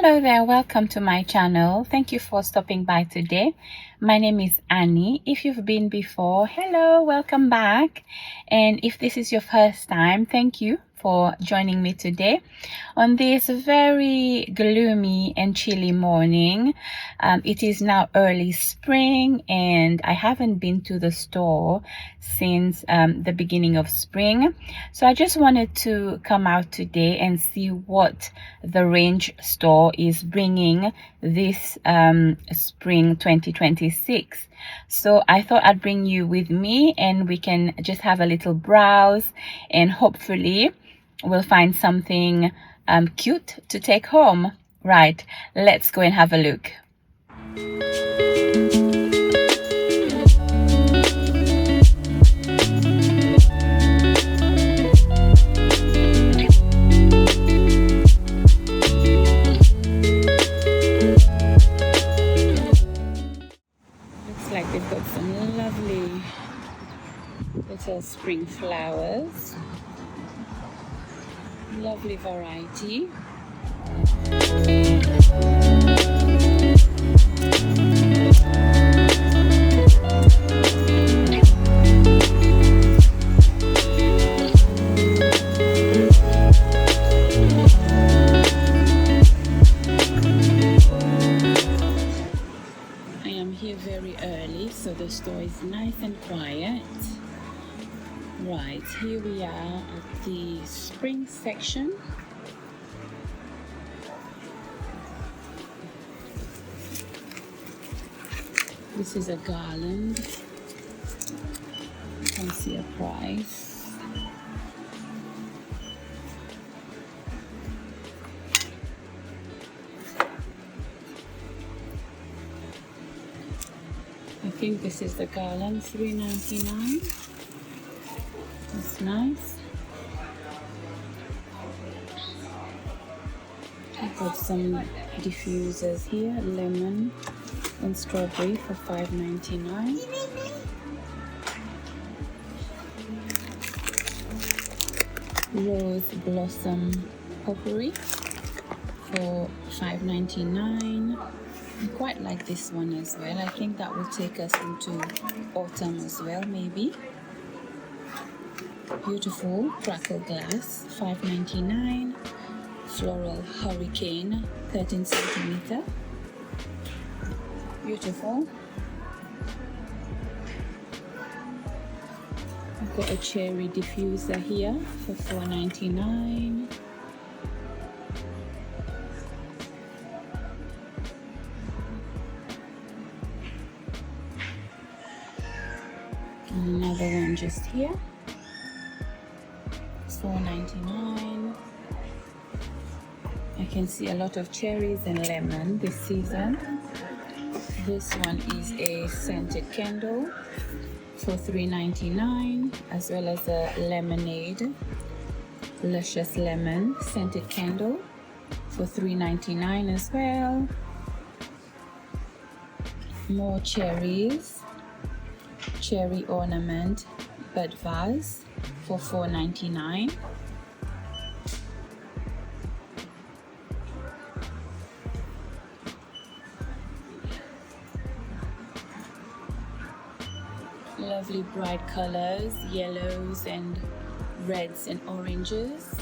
Hello there, welcome to my channel. Thank you for stopping by today. My name is Annie. If you've been before, hello, welcome back. And if this is your first time, thank you for joining me today on this very gloomy and chilly morning. It is now early spring and I haven't been to the store since the beginning of spring, so I just wanted to come out today and see what the Range store is bringing this spring 2026. So I thought I'd bring you with me and we can just have a little browse and hopefully we'll find something cute to take home. Right, let's go and have a look. Looks like they've got some lovely little spring flowers. Lovely variety. I am here very early, so the store is nice and quiet. Right, here we are at the spring section. This is a garland. You can see a price. I think this is the garland, $3.99. That's nice. I've got some diffusers here, lemon and strawberry for $5.99. Rose blossom potpourri for $5.99. I quite like this one as well. I think that will take us into autumn as well, maybe. Beautiful crackle glass, $5.99. Floral hurricane, 13 centimeter. Beautiful. I've got a cherry diffuser here for $4.99. And another one just here. $4.99. I can see a lot of cherries and lemon this season. This one is a scented candle for $3.99, as well as a lemonade, luscious lemon scented candle for $3.99 as well. More cherries, cherry ornament bud vase for $4.99. Lovely bright colors, yellows and reds and oranges.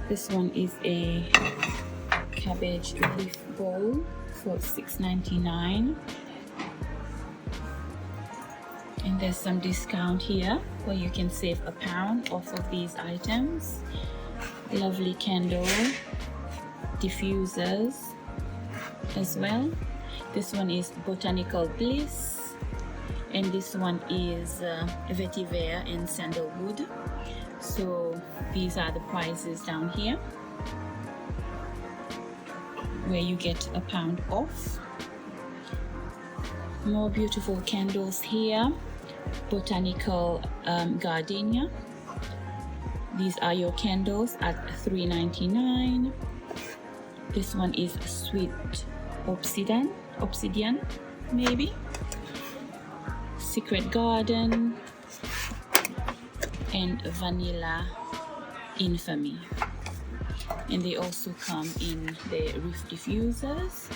This one is a cabbage leaf bowl for $6.99. And there's some discount here where you can save £1 off of these items. Lovely candle diffusers as well. This one is Botanical Bliss, and this one is vetiver and sandalwood. So these are the prices down here where you get £1 off. More beautiful candles here. Botanical gardenia. These are your candles at $3.99. This one is sweet obsidian maybe. Secret Garden, and Vanilla Infamy. And they also come in the Reef diffusers.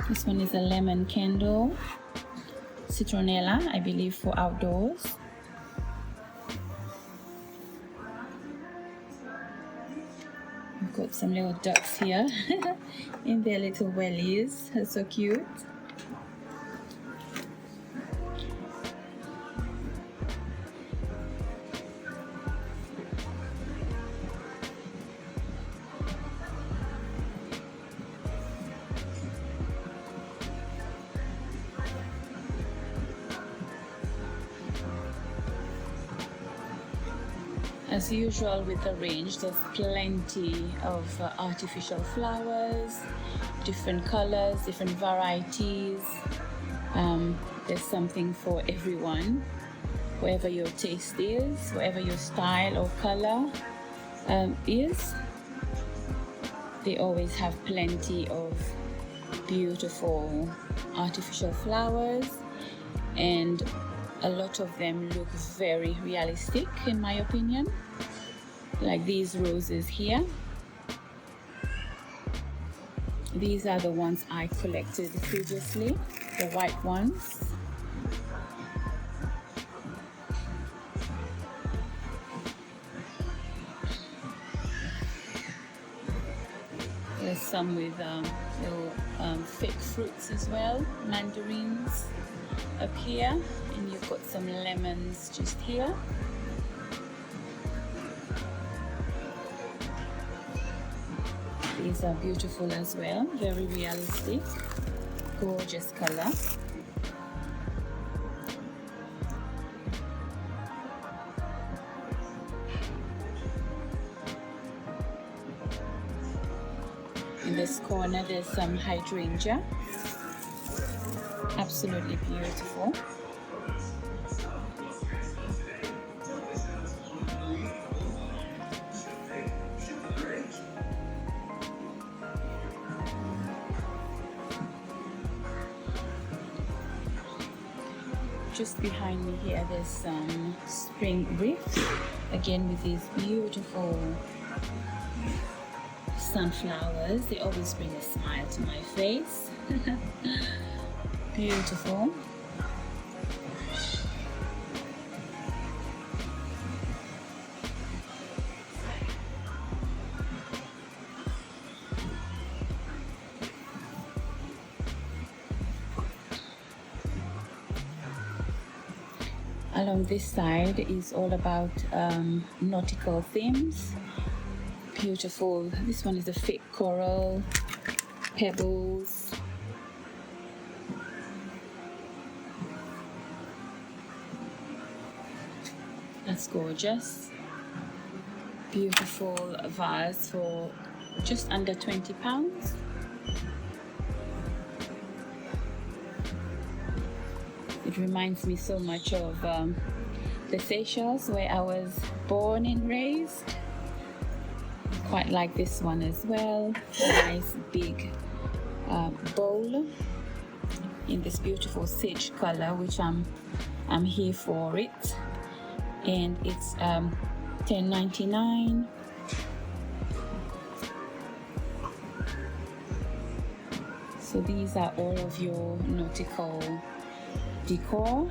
This one is a lemon candle, citronella, I believe, for outdoors. We've got some little ducks here in their little wellies. That's so cute. As usual with the range, there's plenty of artificial flowers, different colors, different varieties. There's something for everyone, whatever your taste is, whatever your style or color is. They always have plenty of beautiful artificial flowers, and a lot of them look very realistic in my opinion, like these roses here. These are the ones I collected previously, the white ones. There's some with little fake fruits as well, mandarins up here, and you've got some lemons just here. These are beautiful as well, very realistic, gorgeous color. In this corner there's some hydrangea, absolutely beautiful. Just behind me here there's some spring rifts, again with these beautiful sunflowers. They always bring a smile to my face. Beautiful. Along this side is all about nautical themes. Beautiful. This one is a fake coral, pebbles. That's gorgeous. Beautiful vase for just under £20. It reminds me so much of the Seychelles, where I was born and raised. Quite like this one as well. Nice big bowl in this beautiful sage color, which I'm here for it, and it's $10.99. So these are all of your nautical decor.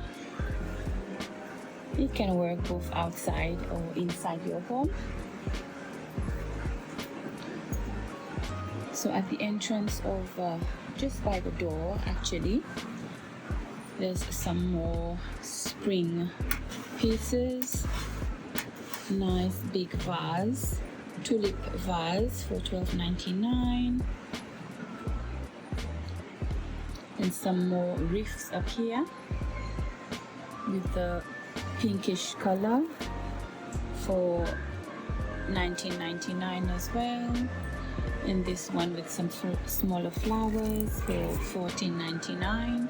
It can work both outside or inside your home. So at the entrance of just by the door actually, there's some more spring pieces. Nice big vase, tulip vase for $12.99. And some more reefs up here with the pinkish color for $19.99 as well. And this one with some smaller flowers for $14.99.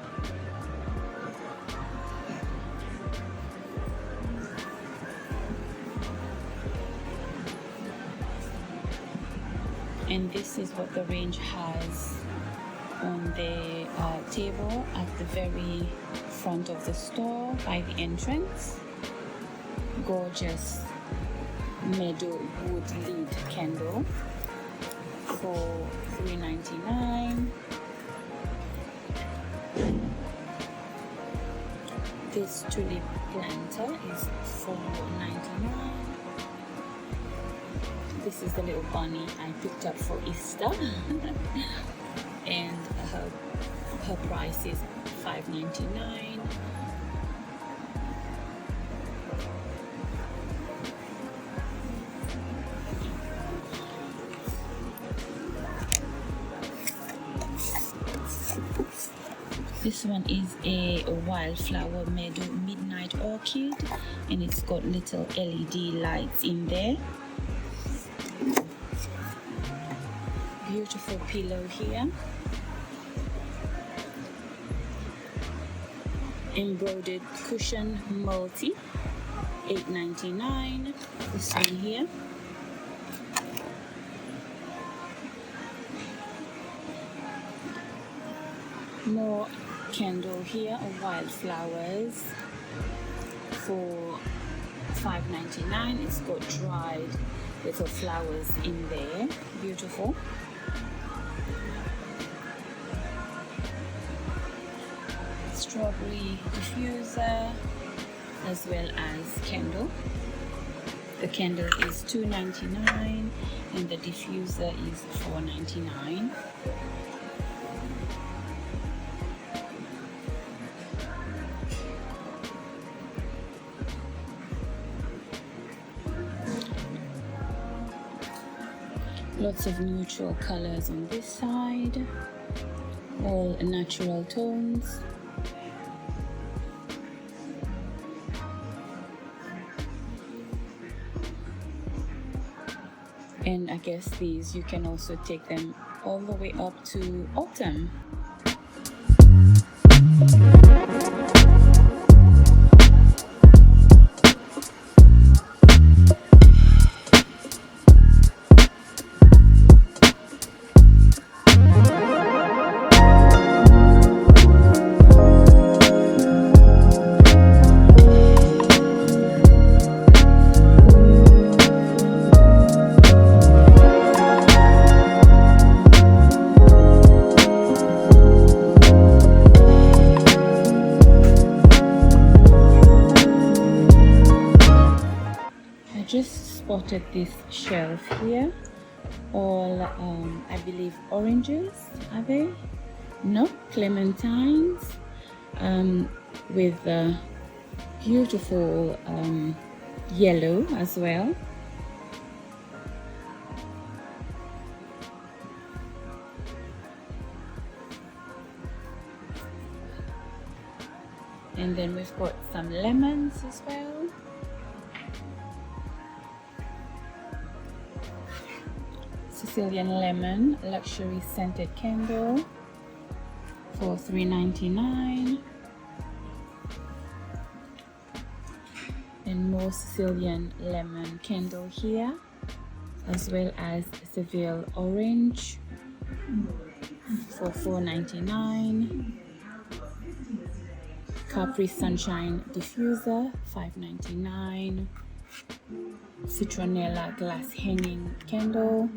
And this is what the range has on the table at the very front of the store by the entrance. Gorgeous meadow wood lead candle for $3.99. This tulip planter is $4.99. This is the little bunny I picked up for Easter. And her price is $5.99. This one is a wildflower meadow midnight orchid, and it's got little LED lights in there. Beautiful pillow here. Embroidered cushion multi, $8.99. This one here. More candle here of wildflowers for $5.99. It's got dried little flowers in there. Beautiful. Strawberry diffuser as well as candle. The candle is $2.99 and the diffuser is $4.99. Lots of neutral colors on this side, all natural tones. And I guess these, you can also take them all the way up to autumn. Just spotted this shelf here, all I believe oranges, are they? No, clementines, with beautiful yellow as well. And then we've got some lemons as well. Sicilian lemon luxury scented candle for $3.99. And more Sicilian lemon candle here, as well as Seville orange for $4.99. Capri Sunshine diffuser, $5.99. Citronella glass hanging candle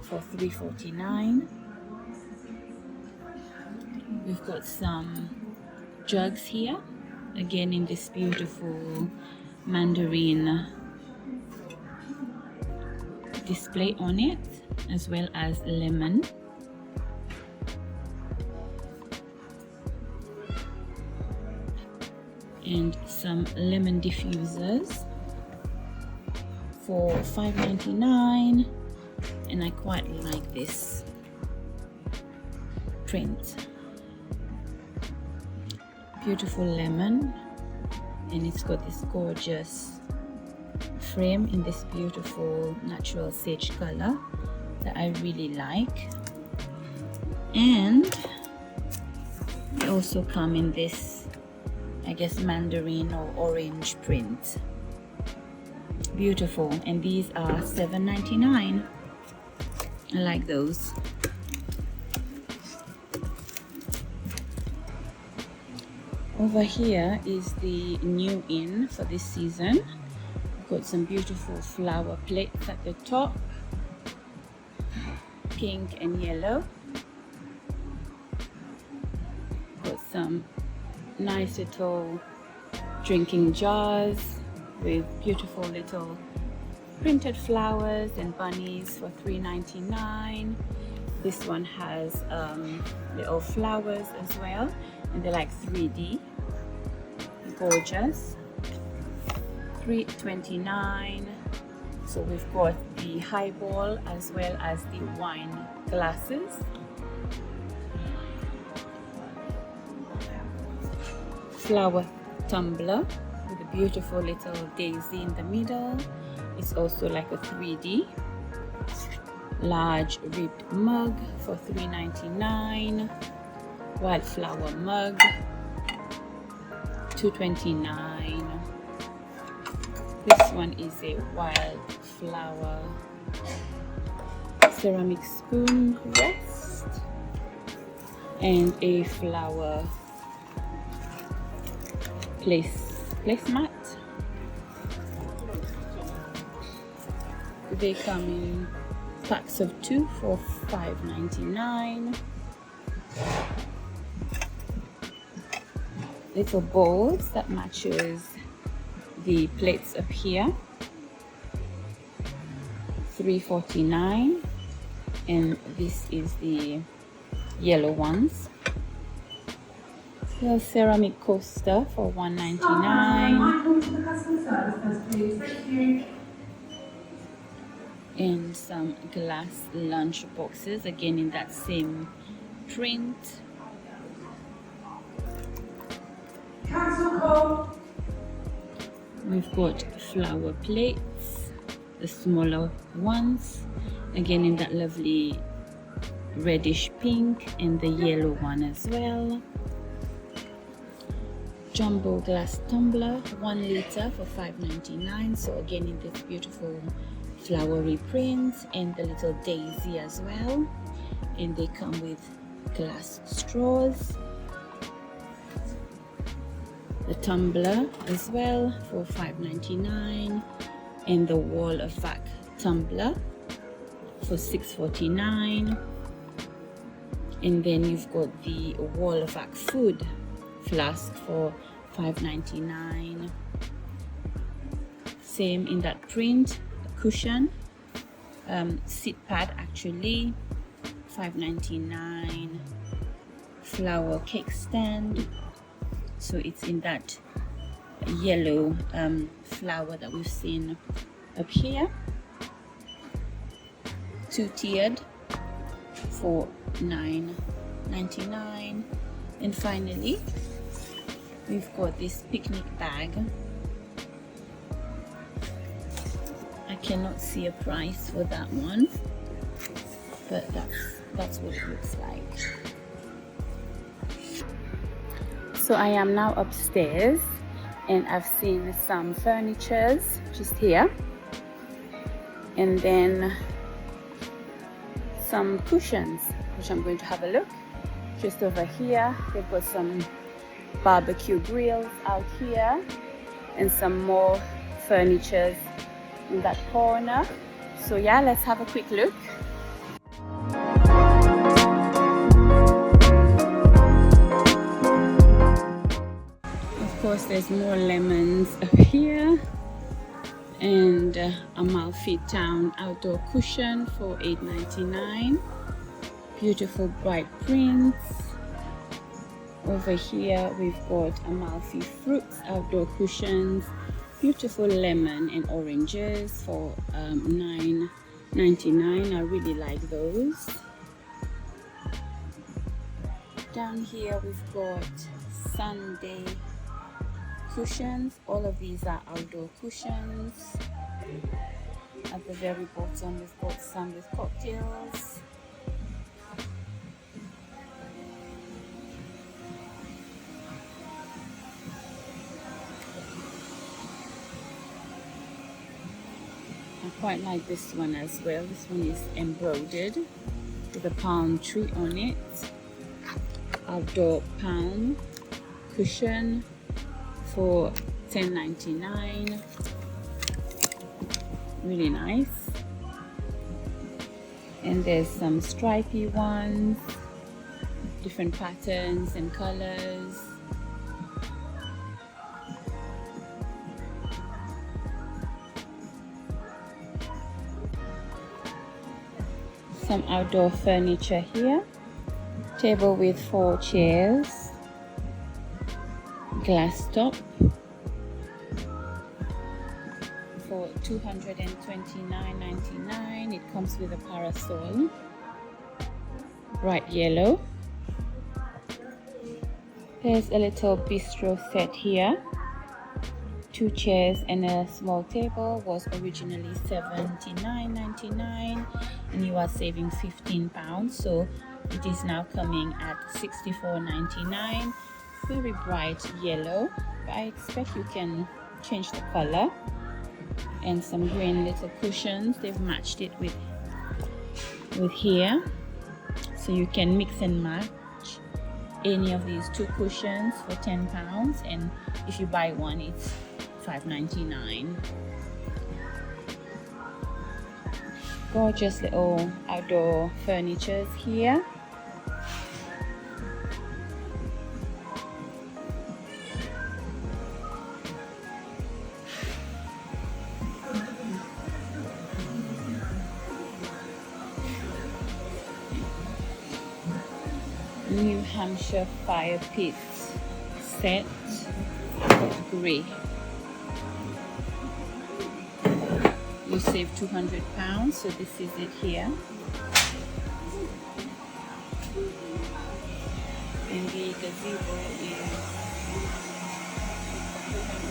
for $3.49. We've got some jugs here, again in this beautiful mandarin display on it, as well as lemon. And some lemon diffusers for $5.99, and I quite like this print. Beautiful lemon, and it's got this gorgeous frame in this beautiful natural sage color that I really like. And they also come in this, I guess, mandarin or orange print. Beautiful. And these are $7.99. I like those. Over here is the new in for this season. We've got some beautiful flower plates at the top, pink and yellow. Got some nice little drinking jars with beautiful little printed flowers and bunnies for $3.99. This one has little flowers as well, and they're like 3D. Gorgeous. $3.29. So we've got the highball as well as the wine glasses. Flower tumbler with a beautiful little daisy in the middle. It's also like a 3D. Large ribbed mug for $3.99. Wildflower mug, $2.29. This one is a wildflower ceramic spoon rest and a flower placemat. They come in packs of 2 for $5.99. Little bowls that matches the plates up here, $3.49, and this is the yellow ones. Little ceramic coaster for $1.99. And some glass lunch boxes, again in that same print. We've got flower plates, the smaller ones, again in that lovely reddish pink, and the yellow one as well. Jumbo glass tumbler, 1 liter for $5.99. So again in this beautiful flowery print and the little daisy as well, and they come with glass straws. The tumbler as well for $5.99, and the wall of vac tumbler for $6.49. And then you've got the wall of vac food flask for $5.99. Same in that print. Cushion, seat pad actually, $5.99. Flower cake stand, so it's in that yellow flower that we've seen up here. 2-tiered for $9.99. And finally we've got this picnic bag. I cannot see a price for that one, but that's what it looks like. So I am now upstairs, and I've seen some furnitures just here, and then some cushions, which I'm going to have a look. Just over here they've got some barbecue grills out here, and some more furnitures in that corner. So yeah, let's have a quick look. Of course there's more lemons up here, and Amalfi Town outdoor cushion for $8.99. Beautiful bright prints. Over here we've got Amalfi Fruits outdoor cushions, beautiful lemon and oranges for $9.99. I really like those. Down here we've got Sunday cushions. All of these are outdoor cushions. At the very bottom we've got some with cocktails. I quite like this one as well. This one is embroidered with a palm tree on it. Outdoor palm cushion for $10.99. Really nice. And there's some stripy ones, different patterns and colors. Some outdoor furniture here. Table with 4 chairs. Glass top for $229.99. It comes with a parasol. Bright yellow. There's a little bistro set here. 2 chairs and a small table. Was originally $79.99 and you are saving £15, so it is now coming at $64.99. Very bright yellow, but I expect you can change the color. And some green little cushions. They've matched it with here, so you can mix and match any of these 2 cushions for £10, and if you buy one it's $5.99. Gorgeous little outdoor furnitures here. New Hampshire fire pit set, grey. You save £200, so this is it here. And the gazebo is $249.99.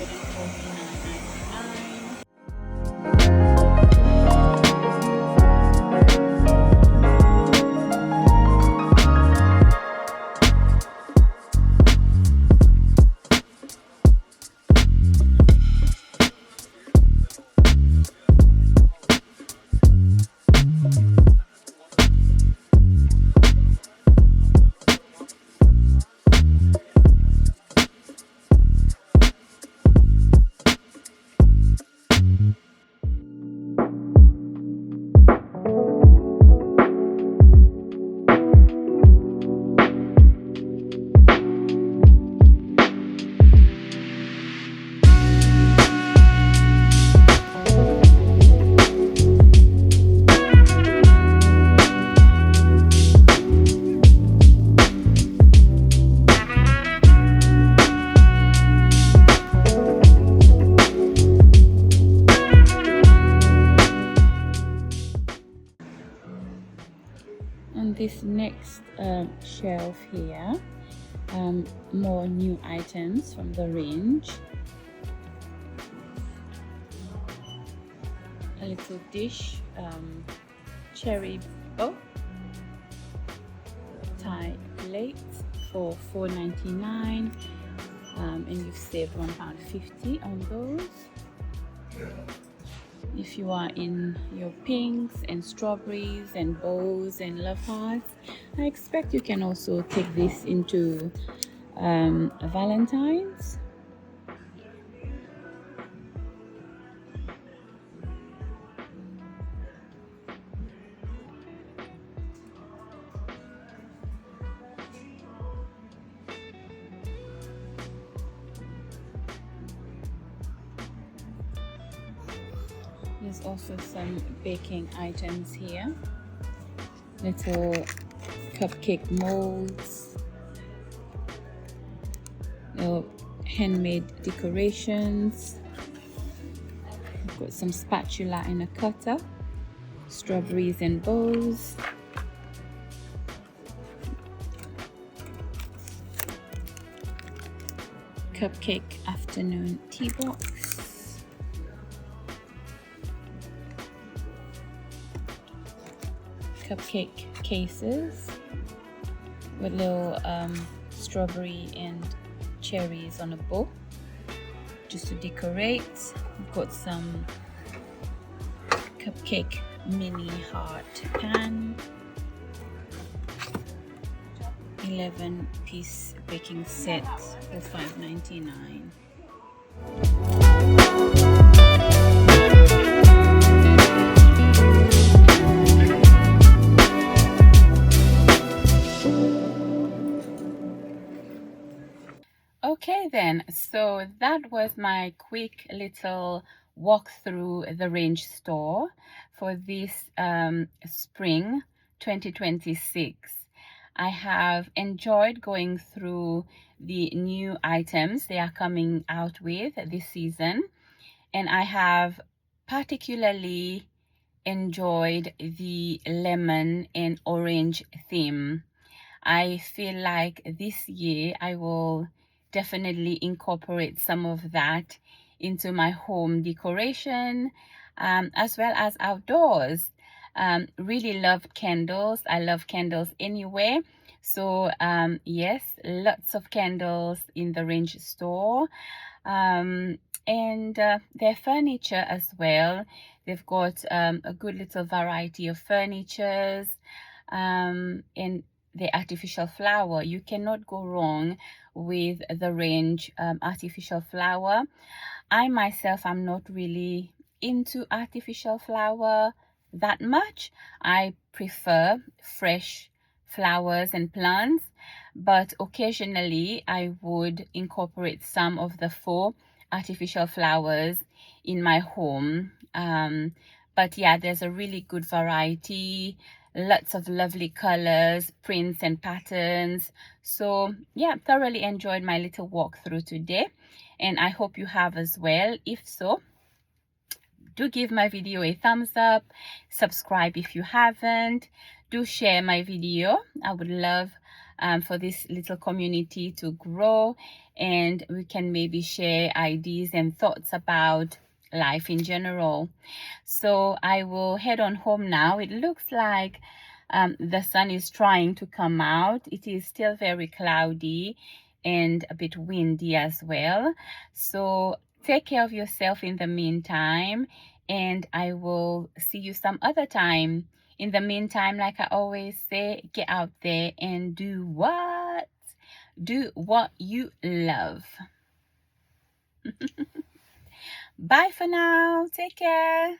On this next shelf here, more new items from the range. A little dish, cherry Thai plate for $4.99, and you've saved £1.50 on those. If you are in your pinks and strawberries and bows and love hearts, I expect you can also take this into Valentine's. There's also some baking items here. Little cupcake molds. Little handmade decorations. We've got some spatula and a cutter. Strawberries and bows. Cupcake afternoon tea box. Cupcake cases with little strawberry and cherries on a bow just to decorate. We've got some cupcake mini heart pan, 11-piece baking set for $5.99. Okay then, so that was my quick little walk through the range store for this spring 2026. I have enjoyed going through the new items they are coming out with this season, and I have particularly enjoyed the lemon and orange theme. I feel like this year I will definitely incorporate some of that into my home decoration, as well as outdoors. Really love candles. I love candles anyway. So yes, lots of candles in the range store. And their furniture as well. They've got a good little variety of furnitures, and the artificial flower. You cannot go wrong with the range artificial flower. I myself am not really into artificial flower that much. I prefer fresh flowers and plants, but occasionally I would incorporate some of the faux artificial flowers in my home. But yeah, there's a really good variety, lots of lovely colors, prints and patterns. So yeah, thoroughly enjoyed my little walkthrough today, and I hope you have as well. If so, do give my video a thumbs up, subscribe if you haven't, do share my video. I would love for this little community to grow, and we can maybe share ideas and thoughts about life in general. So I will head on home now. It looks like the sun is trying to come out. It is still very cloudy and a bit windy as well. So take care of yourself in the meantime, and I will see you some other time. In the meantime, like I always say, get out there and do what? Do what you love. Bye for now. Take care.